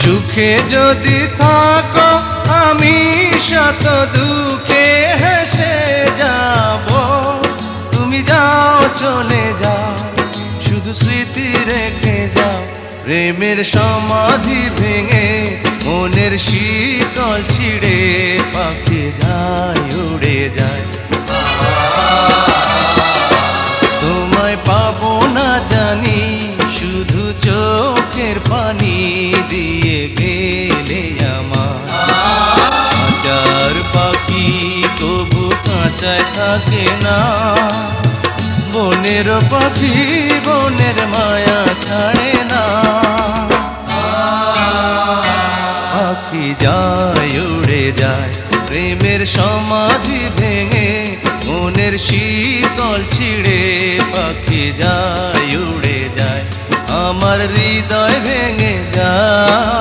সুখে যদি থাকো আমি শত দুঃখে হেসে যাব, তুমি যাও চলে যাও শুধু স্মৃতি রেখে যাও। প্রেমের সমাধি ভেঙে মনের শীতল ছিঁড়ে পাখি যায় উড়ে যায়। তোমায় পাবো না জানি শুধু চোখের পানি দিয়ে গেলে আমার। খাঁচার পাখি তবু খাঁচায় থাকে না, বনের পাখি বনের মায়া ছাড়ে না। পাখি যায় উড়ে যায় প্রেমের সমাধি ভেঙে মনের শীতল ছিঁড়ে পাখি যায় উড়ে যায়, আমার হৃদয় ভেঙে যায়।